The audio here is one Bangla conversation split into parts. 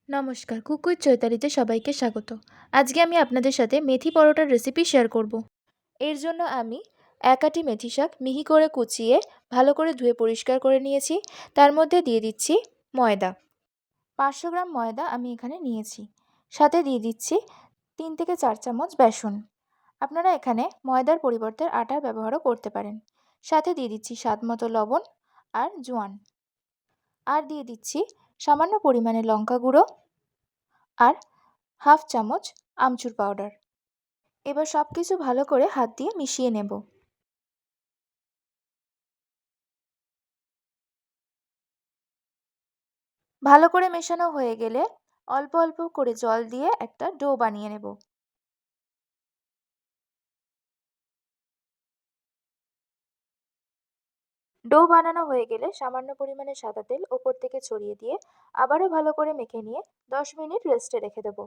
নমস্কার, কুক উইথ চৈতালিতে সবাইকে স্বাগত। আজকে আমি আপনাদের সাথে মেথি পরোটার রেসিপি শেয়ার করব। এর জন্য আমি ১ আঁটি মেথি শাক মিহি করে কুচিয়ে ভালো করে ধুয়ে পরিষ্কার করে নিয়েছি। তার মধ্যে দিয়ে দিচ্ছি ময়দা। ৫০০ গ্রাম ময়দা আমি এখানে নিয়েছি। সাথে দিয়ে দিচ্ছি ৩ থেকে ৪ চামচ বেসন। আপনারা এখানে ময়দার পরিবর্তে আটার ব্যবহারও করতে পারেন। সাথে দিয়ে দিচ্ছি স্বাদমতো লবণ আর জোয়ান। আর দিয়ে দিচ্ছি সামান্য পরিমাণে লঙ্কা গুঁড়ো আর হাফ চামচ আমচুর পাউডার। এবার সব কিছু ভালো করে হাত দিয়ে মিশিয়ে নেব। ভালো করে মেশানো হয়ে গেলে অল্প অল্প করে জল দিয়ে একটা ডো বানিয়ে নেব। ডো বানানো হয়ে গেলে সামান্য পরিমাণে সাদা তেল ওপর থেকে ছড়িয়ে দিয়ে আবারও ভালো করে মেখে নিয়ে 10 মিনিট রেস্টে রেখে দেব।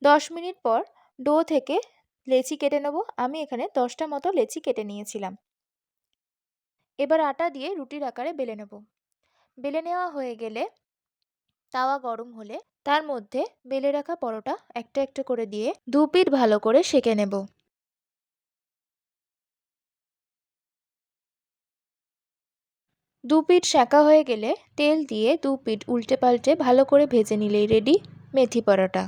10 মিনিট পর ডো থেকে লেচি কেটে নেব। আমি এখানে 10টা মতো লেচি কেটে নিয়েছিলাম। এবার আটা দিয়ে রুটির আকারে বেলে নেব। বেলে নেওয়া হয়ে গেলে তাওয়া গরম হলে তার মধ্যে বেলে রাখা পরোটা একটা একটা করে দিয়ে ২ পিঠ ভালো করে সেঁকে নেব। ২ পিঠ সেঁকা হয়ে গেলে তেল দিয়ে ২ পিঠ উল্টে পাল্টে ভালো করে ভেজে নিলেই রেডি মেথি পরোটা।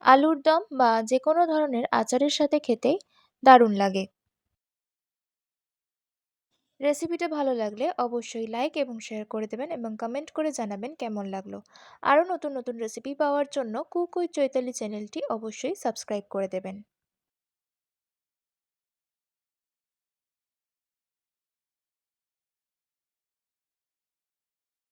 আলুর দম বা যে কোনো ধরনের আচারের সাথে খেতে দারুণ লাগে। রেসিপিটা ভালো লাগলে অবশ্যই লাইক এবং শেয়ার করে দেবেন এবং কমেন্ট করে জানাবেন কেমন লাগলো। আরও নতুন নতুন রেসিপি পাওয়ার জন্য কুক উইথ চৈতালি চ্যানেলটি অবশ্যই সাবস্ক্রাইব করে দেবেন।